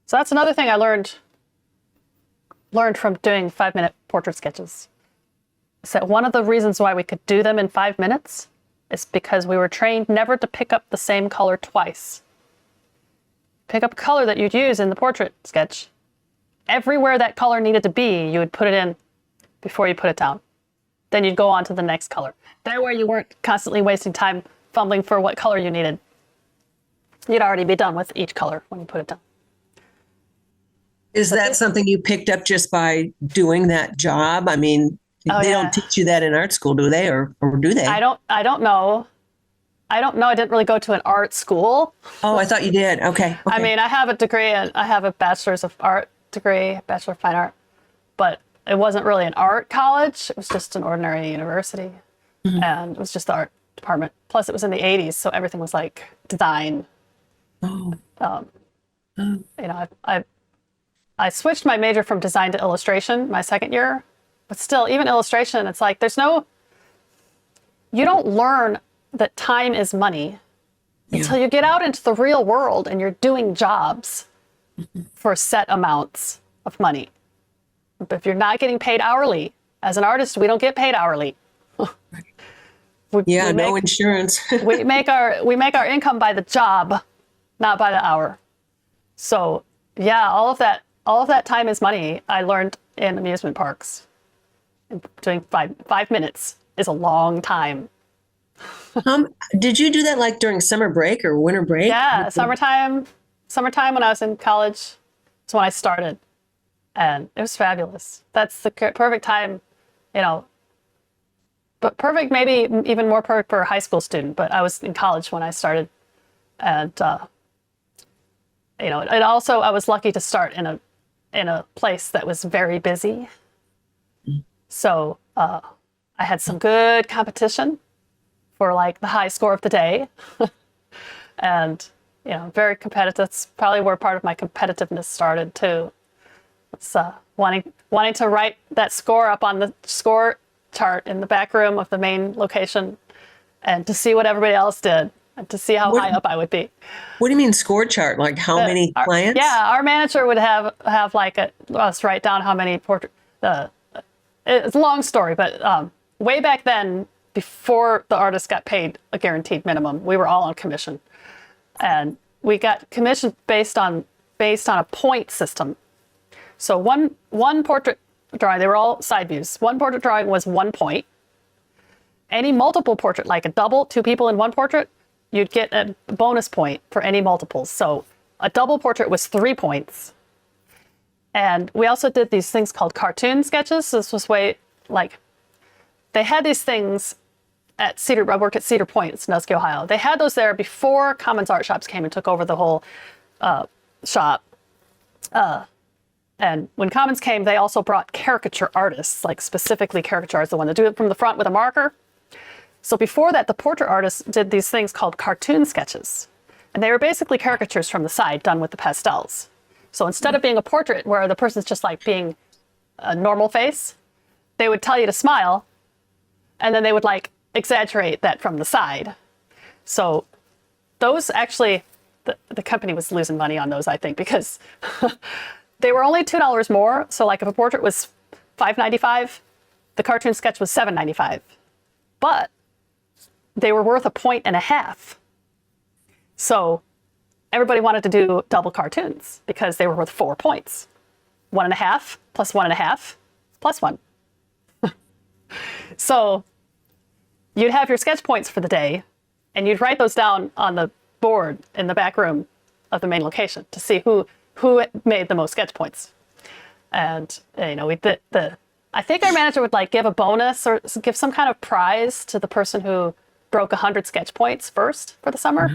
So that's another thing I learned from doing 5-minute portrait sketches. So one of the reasons why we could do them in 5 minutes is because we were trained never to pick up the same color twice. Pick up a color that you'd use in the portrait sketch. Everywhere that color needed to be, you would put it in before you put it down. Then you'd go on to the next color. That way you weren't constantly wasting time fumbling for what color you needed. You'd already be done with each color when you put it down. Is that something you picked up just by doing that job? I mean, they don't teach you that in art school, do they? Or do they? I don't know. I don't know. I didn't really go to an art school. Oh, I thought you did. Okay. I mean, I have a degree and I have a bachelor's of art degree, Bachelor of Fine Art, but it wasn't really an art college. It was just an ordinary university. And it was just the art department. Plus it was in the 80s. So everything was like design. Oh. You know, I switched my major from design to illustration my second year, but still, even illustration, it's like you don't learn that time is money until you get out into the real world and you're doing jobs for set amounts of money. But if you're not getting paid hourly, as an artist, we don't get paid hourly. No insurance. we make our income by the job, not by the hour. So yeah, all of that time is money. I learned in amusement parks. Doing 5 minutes is a long time. Did you do that like during summer break or winter break? Yeah, summertime when I was in college is when I started, and it was fabulous. That's the perfect time, you know. But perfect, maybe even more perfect for a high school student. But I was in college when I started, and you know, and also I was lucky to start in a place that was very busy. So I had some good competition for like the high score of the day, and you know, very competitive. That's probably where part of my competitiveness started too. It's wanting to write that score up on the score chart in the back room of the main location, and to see what everybody else did, and to see how high up I would be. What do you mean score chart? Like how many clients? Yeah, our manager would have like us write down how many portrait. It's a long story, but way back then, before the artist got paid a guaranteed minimum, we were all on commission, and we got commission based on a point system. So one portrait drawing, they were all side views. One portrait drawing was 1 point. Any multiple portrait, like a double, 2 people in one portrait, you'd get a bonus point for any multiples. So a double portrait was 3 points. And we also did these things called cartoon sketches. So this was they had these things at Cedar. I worked at Cedar Point, it's Sandusky, Ohio. They had those there before Commons Art Shops came and took over the whole shop. And when Commons came, they also brought caricature artists, like specifically caricature artists, the one that do it from the front with a marker. So before that, the portrait artists did these things called cartoon sketches. And they were basically caricatures from the side done with the pastels. So instead of being a portrait where the person's just like being a normal face, they would tell you to smile, and then they would like exaggerate that from the side. So those actually, the company was losing money on those, I think, because they were only $2 more. So like if a portrait was $5.95, the cartoon sketch was $7.95. But they were worth 1.5 points. So everybody wanted to do double cartoons because they were worth 4 points. 1.5 plus 1.5 plus 1. So you'd have your sketch points for the day, and you'd write those down on the board in the back room of the main location to see who made the most sketch points. And you know, I think our manager would like give a bonus or give some kind of prize to the person who broke 100 sketch points first for the summer.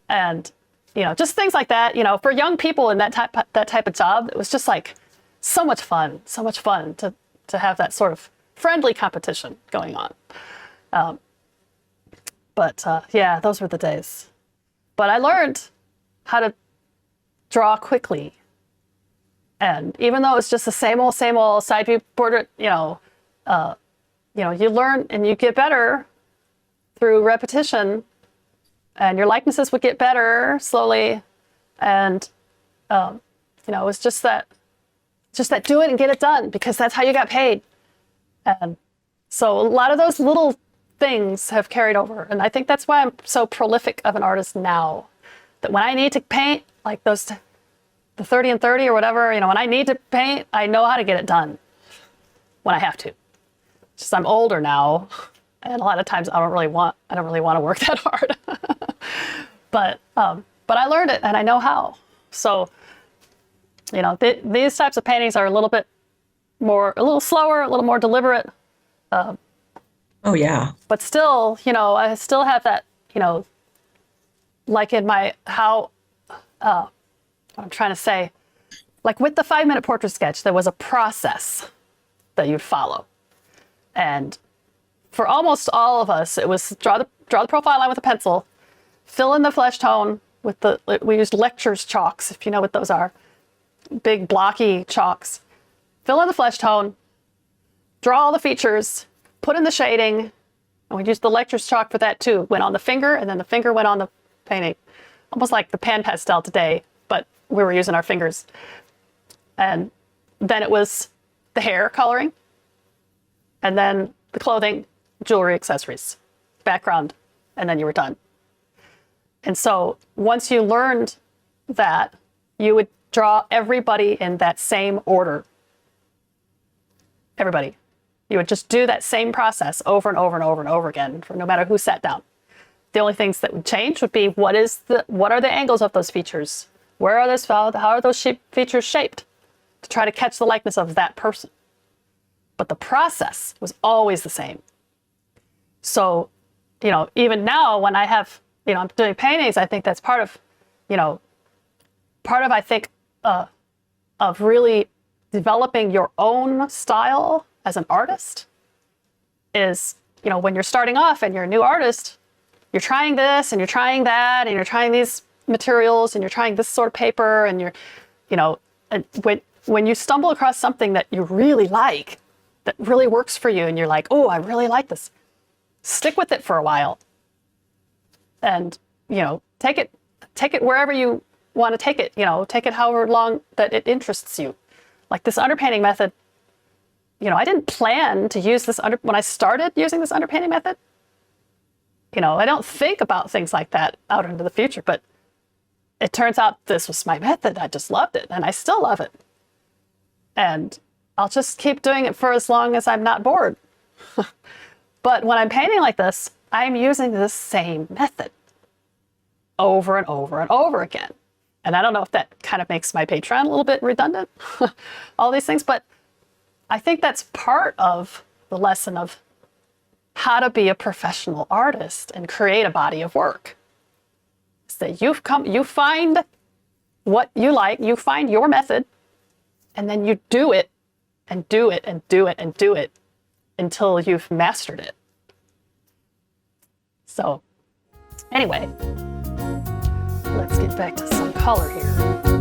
And you know, just things like that. You know, for young people in that type of job, it was just like so much fun to have that sort of friendly competition going on. Yeah, those were the days. But I learned how to draw quickly. And even though it's just the same old side view portrait, you know, you learn and you get better through repetition, and your likenesses would get better slowly. And You know, it was just that do it and get it done because that's how you got paid. And so a lot of those little things have carried over. And I think that's why I'm so prolific of an artist now, that when I need to paint, like the 30 and 30 or whatever, you know, when I need to paint, I know how to get it done when I have to. Just I'm older now, and a lot of times I don't really want to work that hard. But I learned it and I know how. So, you know, these types of paintings are a little slower, a little more deliberate. Oh yeah. But still, you know, I still have that, you know, like in I'm trying to say, like with the 5-minute portrait sketch, there was a process that you'd follow. And for almost all of us, it was draw the profile line with a pencil, fill in the flesh tone with we used lectures chalks, if you know what those are, big blocky chalks. Fill in the flesh tone, draw all the features, put in the shading, and we used the lectures chalk for that too. Went on the finger, and then the finger went on the painting. Almost like the pan pastel today, but we were using our fingers. And then it was the hair coloring, and then the clothing, jewelry, accessories, background, and then you were done. And so once you learned that, you would draw everybody in that same order. Everybody. You would just do that same process over and over and over and over again, for no matter who sat down. The only things that would change would be what are the angles of those features? How are those features shaped to try to catch the likeness of that person? But the process was always the same. So, you know, even now when I have, you know, I'm doing paintings, I think that's part of, I think, of really developing your own style as an artist is, you know, when you're starting off and you're a new artist, you're trying this and you're trying that and you're trying these materials and you're trying this sort of paper and you're, you know, and when you stumble across something that you really like, that really works for you and you're like, oh, I really like this, stick with it for a while and, you know, take it wherever you want to take it, you know, take it however long that it interests you. Like this underpainting method, you know, I didn't plan to use this when I started using this underpainting method. You know, I don't think about things like that out into the future, but it turns out this was my method. I just loved it, and I still love it. And I'll just keep doing it for as long as I'm not bored. But when I'm painting like this, I'm using this same method over and over and over again. And I don't know if that kind of makes my Patreon a little bit redundant, all these things, but I think that's part of the lesson of how to be a professional artist and create a body of work. It's that you find what you like, you find your method, and then you do it and do it and do it and do it until you've mastered it. So anyway, let's get back to some color here.